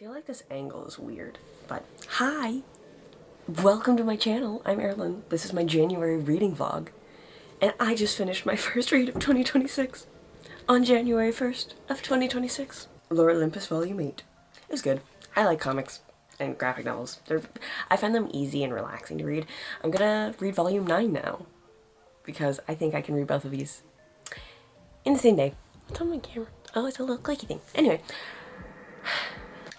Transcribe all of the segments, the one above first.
feel like this angle is weird, but hi! Welcome to my channel. I'm Eirelyn. This is my January reading vlog. And I just finished my first read of 2026 on January 1st of 2026. Lore Olympus Volume 8. It was good. I like comics and graphic novels. I find them easy and relaxing to read. I'm gonna read Volume 9 now because I think I can read both of these in the same day. It's on my camera. Oh, it's a little clicky thing. Anyway.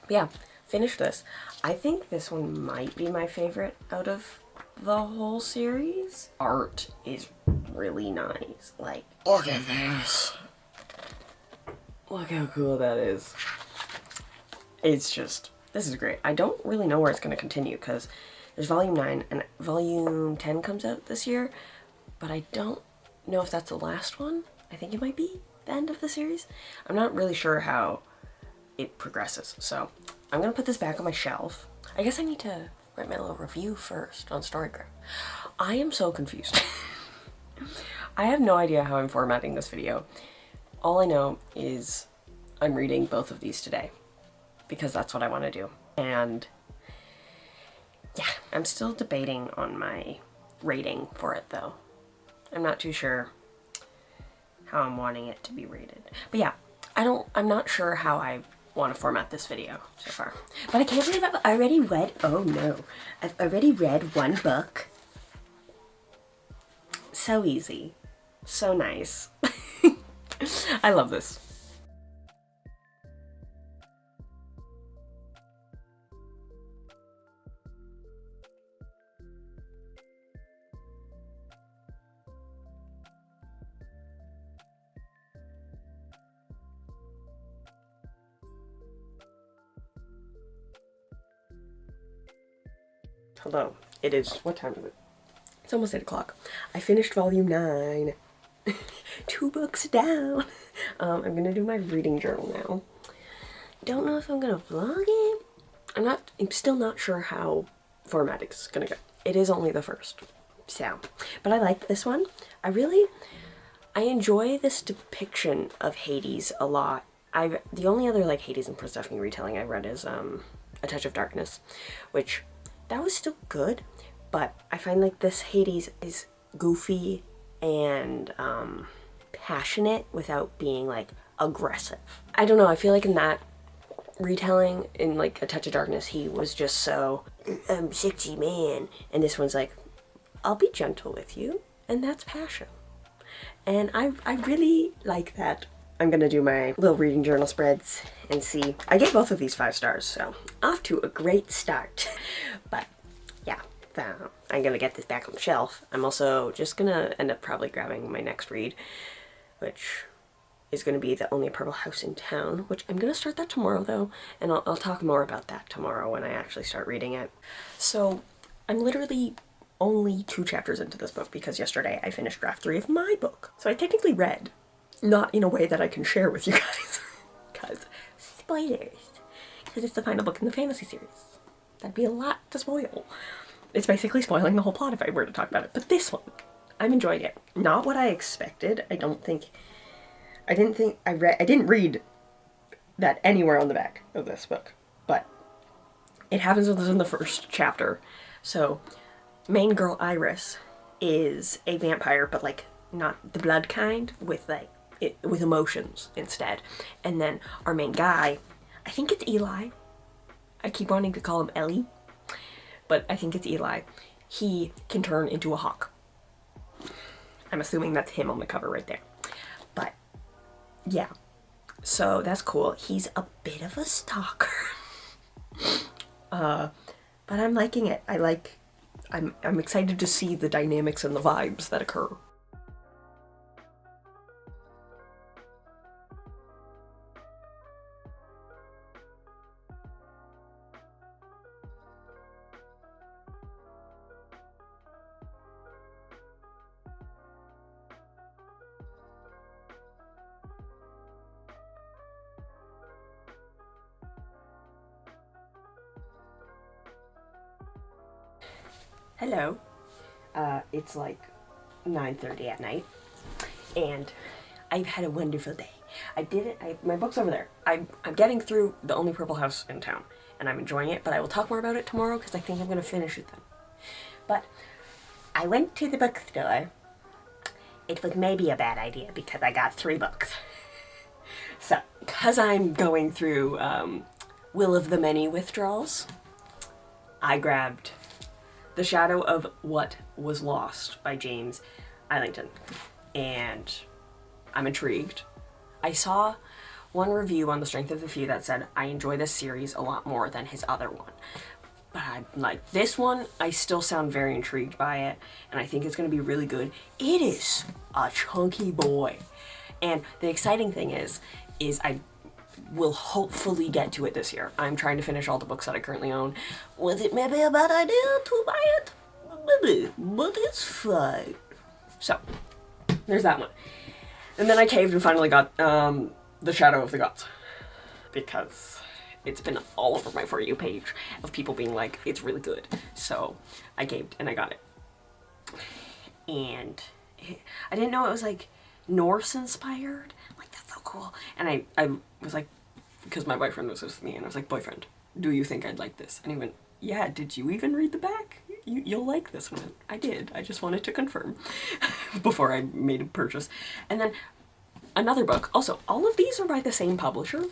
Yeah, finished this. I think this one might be my favorite out of the whole series. Art is really nice. Like, look at this. Look how cool that is. It's just, this is great. I don't really know where it's going to continue because there's Volume 9 and Volume 10 comes out this year, but I don't know if that's the last one. I think it might be the end of the series. I'm not really sure how it progresses, so I'm gonna put this back on my shelf. I guess I need to write my little review first on Storygram. I am so confused. I have no idea how I'm formatting this video. All I know is I'm reading both of these today because that's what I want to do. And yeah, I'm still debating on my rating for it though. I'm not too sure how I'm wanting it to be rated. But yeah, I'm not sure how I want to format this video so far. But I can't believe I've already read, oh no, I've already read one book. So easy. So nice. I love this. Hello. It is, what time is it? It's almost 8 o'clock. I finished Volume 9. 2 books down. I'm gonna do my reading journal now. Don't know if I'm gonna vlog it. I'm still not sure how formatting's gonna go. It is only the first. So, but I like this one. I enjoy this depiction of Hades a lot. The only other like Hades and Persephone retelling I read is A Touch of Darkness, which that was still good, but I find like this Hades is goofy and passionate without being like aggressive. I don't know, I feel like in that retelling, in like A Touch of Darkness, he was just so sexy man, and this one's like, I'll be gentle with you, and that's passion. And I really like that. I'm gonna do my little reading journal spreads and see. I gave both of these 5 stars, so off to a great start. But yeah, I'm gonna get this back on the shelf. I'm also just gonna end up probably grabbing my next read, which is gonna be The Only Purple House in Town, which I'm gonna start that tomorrow though, and I'll talk more about that tomorrow when I actually start reading it. So I'm literally only 2 chapters into this book because yesterday I finished draft 3 of my book. So I technically read. Not in a way that I can share with you guys, because spoilers, because it's the final book in the fantasy series. That'd be a lot to spoil. It's basically spoiling the whole plot if I were to talk about it, but this one, I'm enjoying it. Not what I expected. I didn't read that anywhere on the back of this book, but it happens in the first chapter. So, main girl Iris is a vampire, but like not the blood kind, with emotions instead. And then our main guy, I think it's Eli. I keep wanting to call him Ellie, but I think it's Eli. He can turn into a hawk. I'm assuming that's him on the cover right there. But yeah, so that's cool. He's a bit of a stalker. But I'm liking it. I'm excited to see the dynamics and the vibes that occur. Hello. It's like 9:30 at night, and I've had a wonderful day. I did it. My book's over there. I'm getting through The Only Purple House in Town, and I'm enjoying it, but I will talk more about it tomorrow because I think I'm going to finish it then. But I went to the bookstore. It was maybe a bad idea because I got 3 books. So, because I'm going through Will of the Many withdrawals, I grabbed The Shadow of What Was Lost by James Eirelynbird, and I'm intrigued. I saw one review on The Strength of the Few that said, I enjoy this series a lot more than his other one. But I'm like, this one, I still sound very intrigued by it, and I think it's going to be really good. It is a chunky boy. And the exciting thing is I will hopefully get to it this year. I'm trying to finish all the books that I currently own. Was it maybe a bad idea to buy it? Maybe, but it's fine. So, there's that one. And then I caved and finally got The Shadow of the Gods, because it's been all over my For You page of people being like, it's really good. So I caved and I got it. And I didn't know it was like Norse inspired. I'm like, that's so cool. And I was like, because my boyfriend was with me, and I was like, boyfriend, do you think I'd like this? And he went, yeah, did you even read the back? You'll like this one. I did. I just wanted to confirm before I made a purchase. And then another book. Also, all of these are by the same publisher.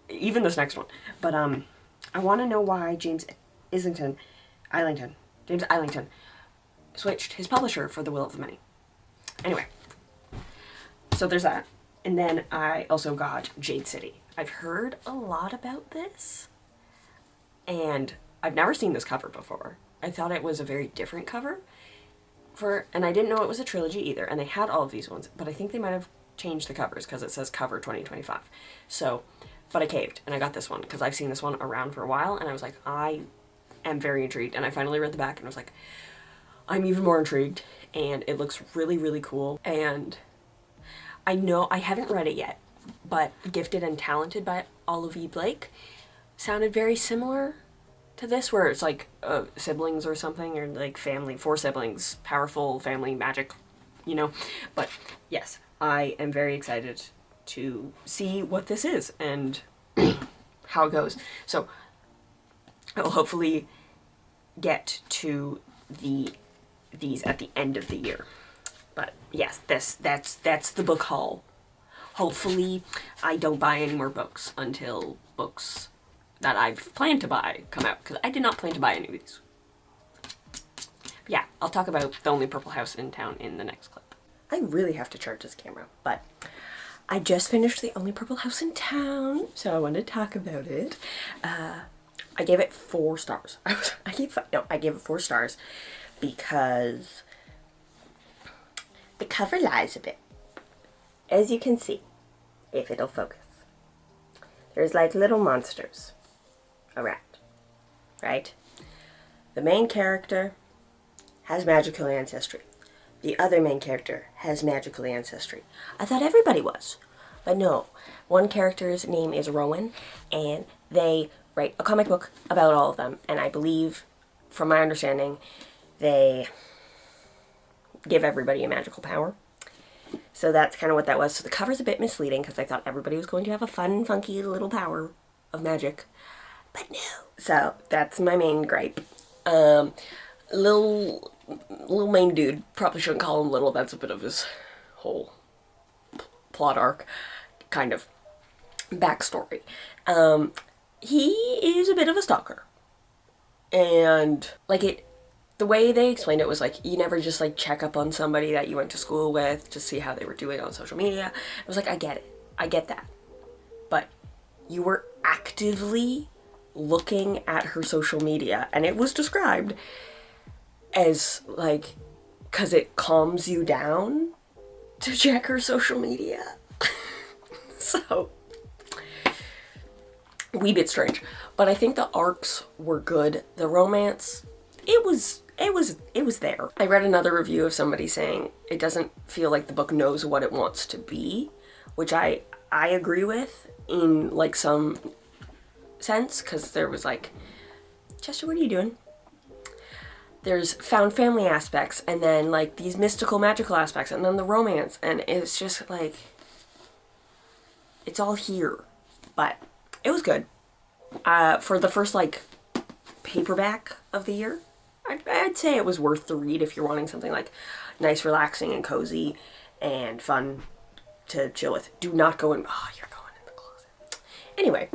Even this next one. But I want to know why James Eirelynbird switched his publisher for The Will of the Many. Anyway. So there's that. And then I also got Jade City. I've heard a lot about this. And I've never seen this cover before. I thought it was a very different cover. And I didn't know it was a trilogy either. And they had all of these ones. But I think they might have changed the covers because it says cover 2025. So, but I caved and I got this one because I've seen this one around for a while. And I was like, I am very intrigued. And I finally read the back and I was like, I'm even more intrigued. And it looks really, really cool. And I know I haven't read it yet, but Gifted and Talented by Olivia Blake sounded very similar to this, where it's like siblings or something, or like family, 4 siblings, powerful family magic, you know. But yes, I am very excited to see what this is and how it goes. So I will hopefully get to these at the end of the year. But yes, that's the book haul. Hopefully I don't buy any more books until books that I've planned to buy come out, because I did not plan to buy any of these. Yeah, I'll talk about The Only Purple House in Town in the next clip. I really have to charge this camera, but I just finished The Only Purple House in Town, so I wanted to talk about it. I gave it 4 stars. I gave it 4 stars because the cover lies a bit. As you can see, if it'll focus, there's like little monsters around, right? The main character has magical ancestry. The other main character has magical ancestry. I thought everybody was, but no. One character's name is Rowan, and they write a comic book about all of them, and I believe, from my understanding, they give everybody a magical power. So that's kind of what that was. So the cover's a bit misleading because I thought everybody was going to have a fun, funky little power of magic. But no. So that's my main gripe. Little main dude, probably shouldn't call him little, that's a bit of his whole plot arc, kind of backstory. He is a bit of a stalker. And the way they explained it was like, you never just like check up on somebody that you went to school with to see how they were doing on social media. I was like, I get it. I get that. But you were actively looking at her social media, and it was described as like, because it calms you down to check her social media. So, wee bit strange. But I think the arcs were good. The romance, it was there. I read another review of somebody saying it doesn't feel like the book knows what it wants to be, which I agree with in like some sense, because there was like, Chester, what are you doing? There's found family aspects, and then like these mystical, magical aspects, and then the romance, and it's just like, It's all here. But it was good. For the first, like, paperback of the year, I'd say it was worth the read if you're wanting something, like, nice, relaxing, and cozy, and fun to chill with. Do not go in... Oh, you're going in the closet. Anyway,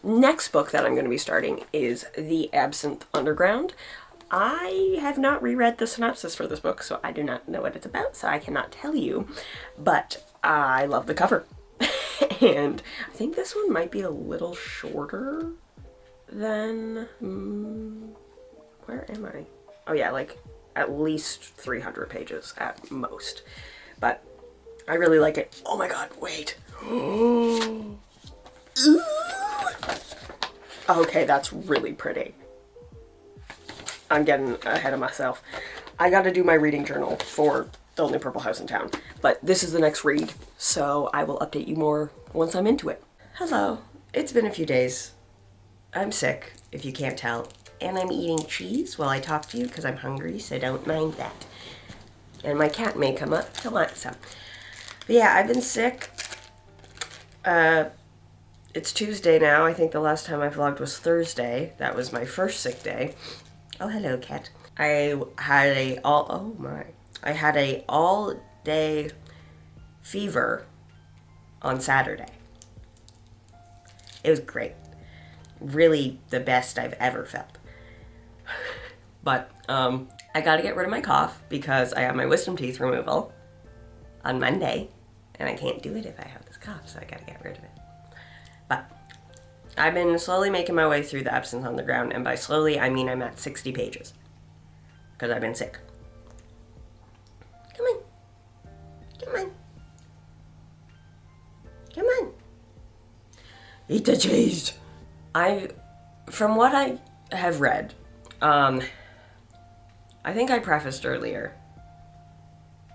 next book that I'm going to be starting is The Absinthe Underground. I have not reread the synopsis for this book, so I do not know what it's about, so I cannot tell you, but I love the cover. And I think this one might be a little shorter than... where am I? Oh yeah, like at least 300 pages at most. But I really like it. Oh my god, wait. Okay, that's really pretty. I'm getting ahead of myself. I gotta do my reading journal for The Only Purple House in Town. But this is the next read, so I will update you more once I'm into it. Hello. It's been a few days. I'm sick, if you can't tell. And I'm eating cheese while I talk to you because I'm hungry, so don't mind that. And my cat may come up to want some. But yeah, I've been sick. It's Tuesday now. I think the last time I vlogged was Thursday. That was my first sick day. Oh, hello, cat. I had a all-day fever on Saturday. It was great. Really the best I've ever felt. But, I gotta get rid of my cough because I have my wisdom teeth removal on Monday, and I can't do it if I have this cough, so I gotta get rid of it. But I've been slowly making my way through the Absinthe Underground, and by slowly, I mean I'm at 60 pages. Because I've been sick. Come on. Come on. Come on. Eat the cheese. From what I have read, I think I prefaced earlier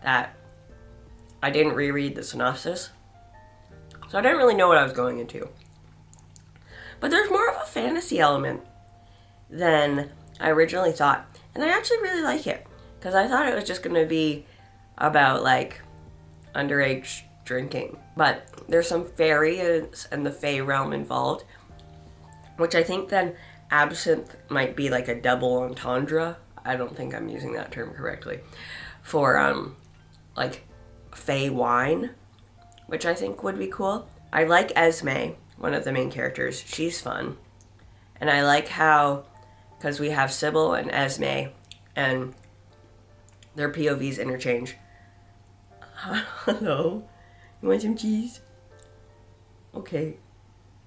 that I didn't reread the synopsis. So I didn't really know what I was going into. But there's more of a fantasy element than I originally thought. And I actually really like it. Because I thought it was just going to be about, like, underage drinking. But there's some fairies and the fae realm involved. Which I think then absinthe might be like a double entendre. I don't think I'm using that term correctly. For, like, fae wine. Which I think would be cool. I like Esme, one of the main characters. She's fun. And I like how, because we have Sybil and Esme, and their POVs interchange. Hello? You want some cheese? Okay.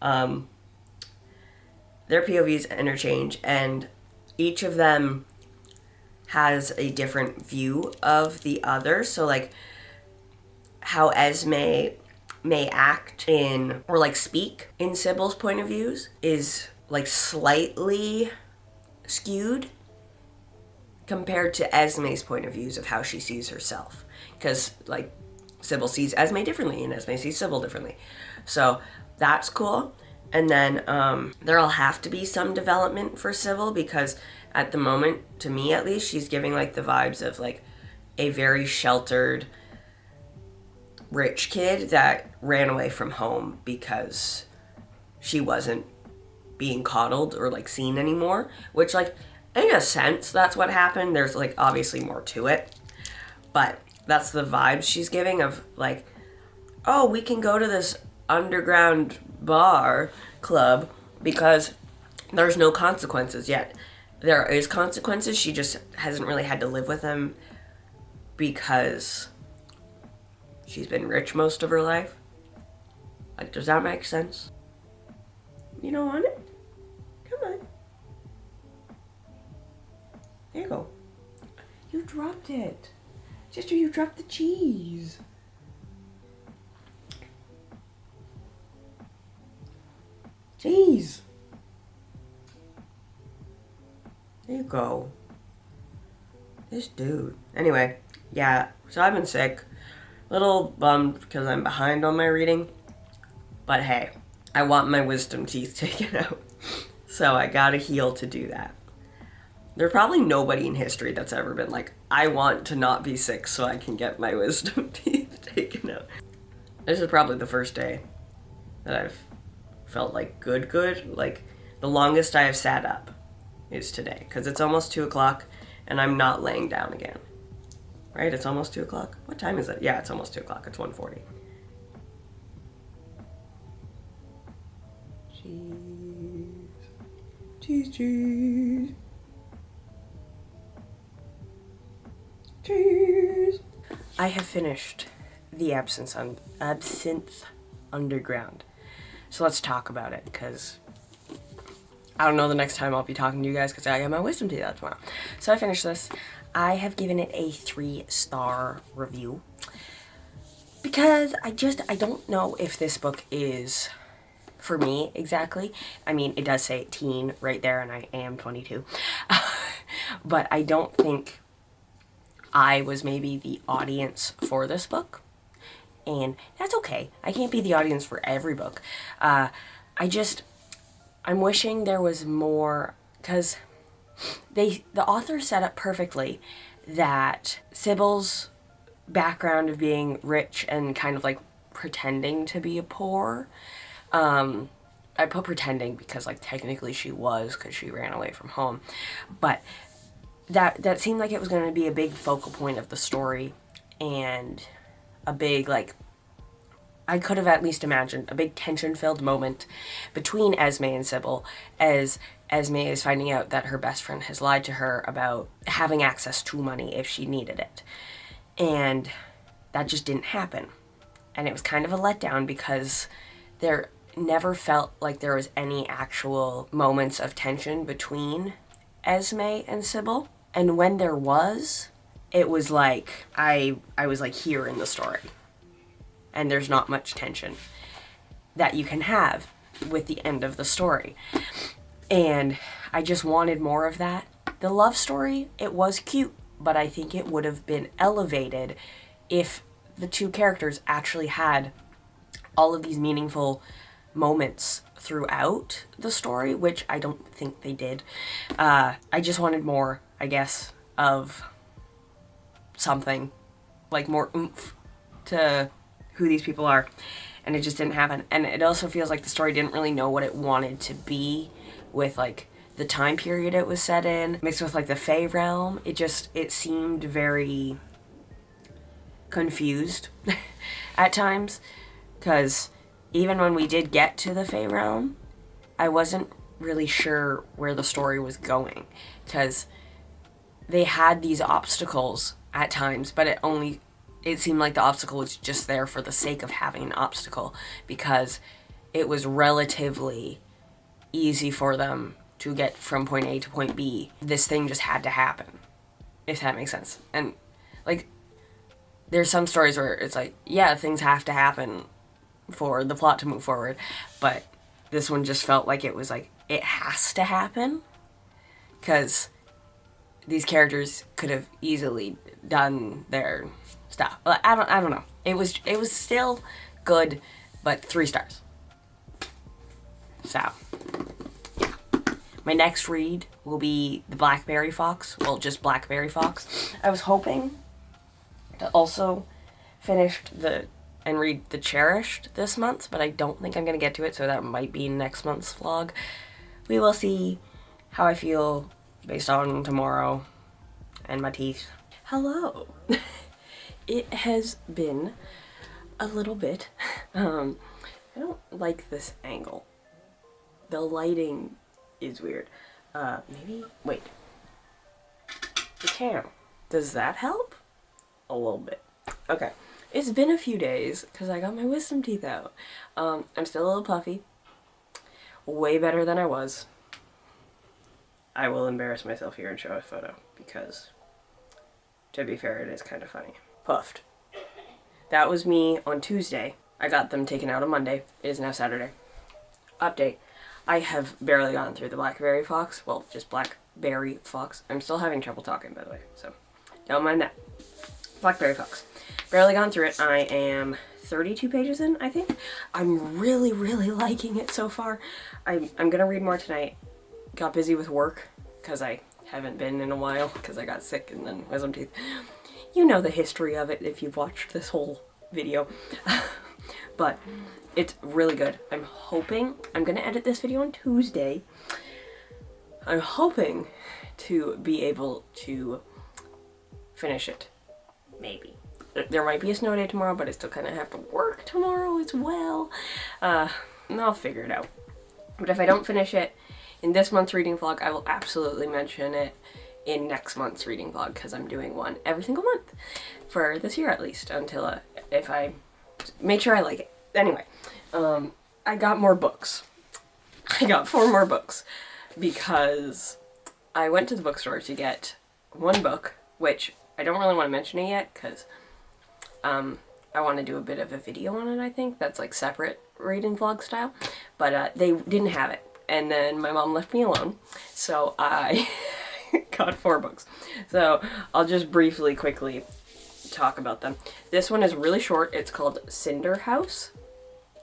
Their POVs interchange, and each of them has a different view of the other. So, like, how Esme may act in, or like speak in Sybil's point of views is like slightly skewed compared to Esme's point of views of how she sees herself. Because, like, Sybil sees Esme differently and Esme sees Sybil differently. So that's cool. And then there'll have to be some development for Sybil because at the moment, to me at least, she's giving like the vibes of like a very sheltered rich kid that ran away from home because she wasn't being coddled or like seen anymore, which like in a sense that's what happened. There's like obviously more to it, but that's the vibes she's giving of like, oh, we can go to this underground bar club because there's no consequences yet. There is consequences, she just hasn't really had to live with them because she's been rich most of her life. Like, does that make sense? You don't want it? Come on. There you go. You dropped it. Sister, you dropped the cheese. Jeez. There you go. This dude. Anyway, yeah, so I've been sick. Little bummed because I'm behind on my reading. But hey, I want my wisdom teeth taken out. So I gotta heal to do that. There's probably nobody in history that's ever been like, I want to not be sick so I can get my wisdom teeth taken out. This is probably the first day that I've felt like good. Like the longest I have sat up is today, because it's almost 2 o'clock and I'm not laying down again. Right? It's almost 2 o'clock. What time is it? Yeah, it's almost 2 o'clock. It's 1:40. Cheese. I have finished the Absinthe Underground. So let's talk about it, because I don't know the next time I'll be talking to you guys, because I got my wisdom teeth out tomorrow. So I finished this. I have given it a 3-star review, because I don't know if this book is for me exactly. I mean, it does say teen right there, and I am 22. But I don't think I was maybe the audience for this book. And that's okay. I can't be the audience for every book. I'm wishing there was more, because the author set up perfectly that Sybil's background of being rich and kind of like pretending to be poor. I put pretending because like technically she was, because she ran away from home. But that seemed like it was going to be a big focal point of the story, and a big, like, I could have at least imagined a big tension-filled moment between Esme and Sybil, as Esme is finding out that her best friend has lied to her about having access to money if she needed it. And that just didn't happen. And it was kind of a letdown, because there never felt like there was any actual moments of tension between Esme and Sybil. And when there was, it was like I was like here in the story. And there's not much tension that you can have with the end of the story. And I just wanted more of that. The love story, it was cute, but I think it would have been elevated if the two characters actually had all of these meaningful moments throughout the story, which I don't think they did. I just wanted more, I guess, of something, like more oomph to who these people are, and it just didn't happen. And it also feels like the story didn't really know what it wanted to be, with like the time period it was set in, mixed with like the Fae realm. It seemed very confused at times, because even when we did get to the Fae realm, I wasn't really sure where the story was going, because they had these obstacles at times, but it seemed like the obstacle was just there for the sake of having an obstacle, because it was relatively easy for them to get from point A to point B. This thing just had to happen, if that makes sense. And like, there's some stories where it's like, yeah, things have to happen for the plot to move forward, but this one just felt like it was like, it has to happen, because these characters could have easily done their stuff. I don't know. It was still good, but 3 stars. So, yeah. My next read will be the Blackberry Fox. Well, just Blackberry Fox. I was hoping to also finish and read The Cherished this month, but I don't think I'm going to get to it, so that might be next month's vlog. We will see how I feel based on tomorrow and my teeth. Hello. It has been a little bit. I don't like this angle. The lighting is weird. Maybe, wait. The cam. Does that help? A little bit. Okay. It's been a few days because I got my wisdom teeth out. I'm still a little puffy. Way better than I was. I will embarrass myself here and show a photo, because to be fair, it is kind of funny. Puffed. That was me on Tuesday. I got them taken out on Monday. It is now Saturday. Update. I have barely gone through the Blackberry Fox. Well, just Blackberry Fox. I'm still having trouble talking, by the way, so don't mind that. Blackberry Fox. Barely gone through it. I am 32 pages in, I think. I'm really, really liking it so far. I'm gonna read more tonight. Got busy with work, because I haven't been in a while, because I got sick and then wisdom teeth. You know the history of it if you've watched this whole video. but it's really good. I'm gonna edit this video on Tuesday. I'm hoping to be able to finish it, maybe. There might be a snow day tomorrow, but I still kind of have to work tomorrow as well. And I'll figure it out. But if I don't finish it in this month's reading vlog, I will absolutely mention it in next month's reading vlog, because I'm doing one every single month for this year at least, until if I make sure I like it. Anyway, I got more books. I got 4 more books because I went to the bookstore to get one book, which I don't really want to mention it yet because I want to do a bit of a video on it, I think. That's like separate reading vlog style. But they didn't have it. And then my mom left me alone. So I got 4 books. So I'll just quickly talk about them. This one is really short. It's called Cinder House.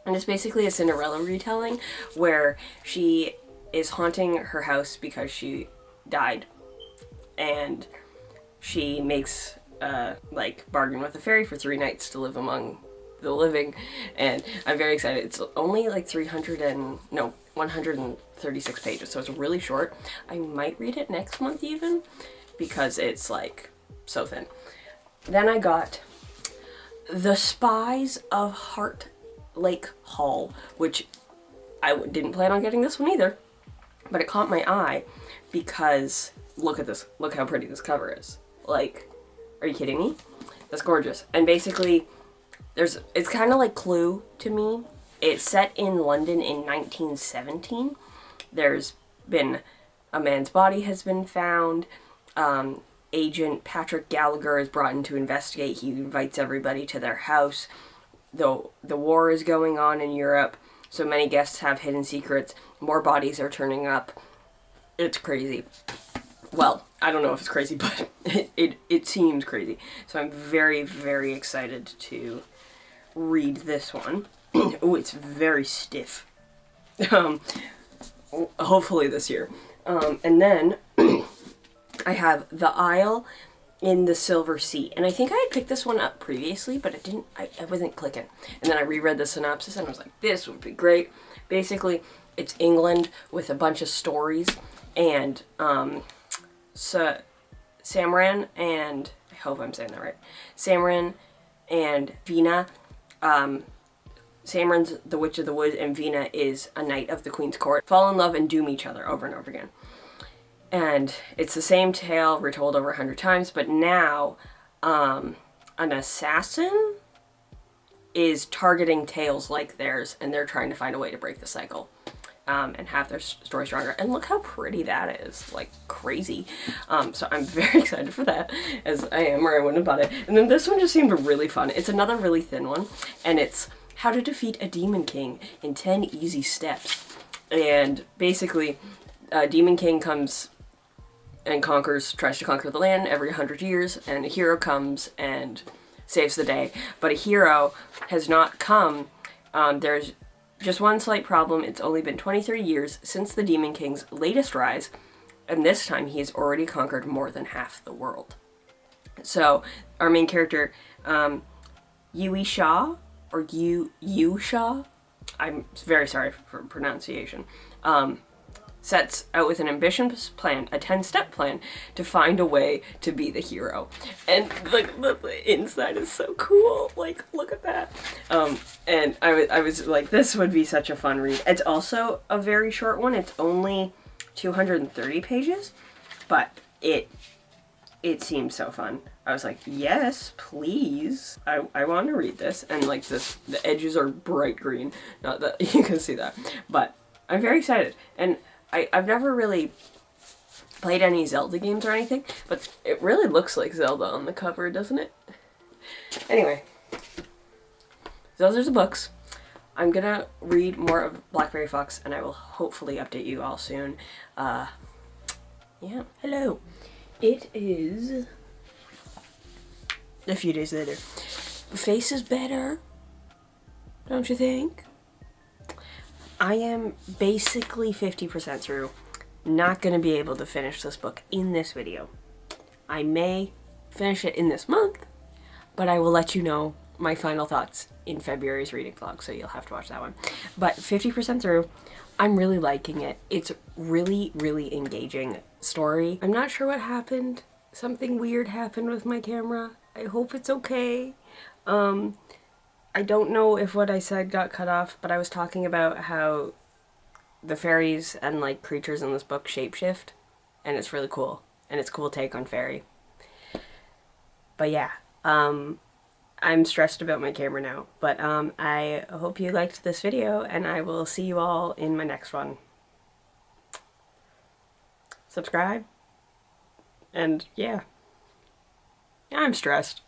And it's basically a Cinderella retelling where she is haunting her house because she died. And she makes like bargain with a fairy for 3 nights to live among the living, and I'm very excited. It's only like 136 pages, so it's really short. I might read it next month even, because it's like so thin. Then I got The Spies of Heart Lake Hall, which I didn't plan on getting this one either, but it caught my eye because look at this. Look how pretty this cover is. Like, are you kidding me? That's gorgeous. And basically, it's kind of like Clue to me. It's set in London in 1917. There's been a man's body has been found. Agent Patrick Gallagher is brought in to investigate. He invites everybody to their house. The war is going on in Europe, so many guests have hidden secrets. More bodies are turning up. It's crazy. Well, I don't know if it's crazy, but it seems crazy. So I'm very, very excited to read this one. Oh, it's very stiff. Hopefully this year. And then I have The Isle in the Silver Sea. And I think I had picked this one up previously, but I wasn't clicking. And then I reread the synopsis and I was like, this would be great. Basically, it's England with a bunch of stories, and so Samran and, I hope I'm saying that right, Samran and Vina, Samran's the Witch of the Woods and Vina is a knight of the Queen's Court, fall in love and doom each other over and over again. And it's the same tale retold over 100 times, but now an assassin is targeting tales like theirs, and they're trying to find a way to break the cycle. And have their story stronger. And look how pretty that is, like crazy. So I'm very excited for that, as I am, or I wouldn't have bought it. And then this one just seemed really fun. It's another really thin one, and it's How to Defeat a Demon King in 10 Easy Steps. And basically, Demon King comes and tries to conquer the land every 100 years, and a hero comes and saves the day. But a hero has not come. There's just one slight problem. It's only been 23 years since the Demon King's latest rise, and this time he has already conquered more than half the world. So, our main character, Yui Shaw, or Yu Shaw, I'm very sorry for pronunciation, sets out with an ambitious plan, a 10-step plan, to find a way to be the hero. And like the inside is so cool. Like, look at that. And I was like, this would be such a fun read. It's also a very short one. It's only 230 pages, but it seems so fun. I was like, yes, please. I want to read this. And like the edges are bright green. Not that you can see that, but I'm very excited. And I've never really played any Zelda games or anything, but it really looks like Zelda on the cover, doesn't it? Anyway, those are the books. I'm gonna read more of Blackberry Fox, and I will hopefully update you all soon. Yeah. Hello. It is a few days later. Face is better, don't you think? I am basically 50% through. Not going to be able to finish this book in this video. I may finish it in this month, but I will let you know my final thoughts in February's reading vlog, so you'll have to watch that one. But 50% through, I'm really liking it. It's really, really engaging story. I'm not sure what happened. Something weird happened with my camera. I hope it's okay. I don't know if what I said got cut off, but I was talking about how the fairies and like creatures in this book shapeshift, and it's really cool. And it's a cool take on fairy. But yeah, I'm stressed about my camera now, but I hope you liked this video, and I will see you all in my next one. Subscribe, and yeah, I'm stressed.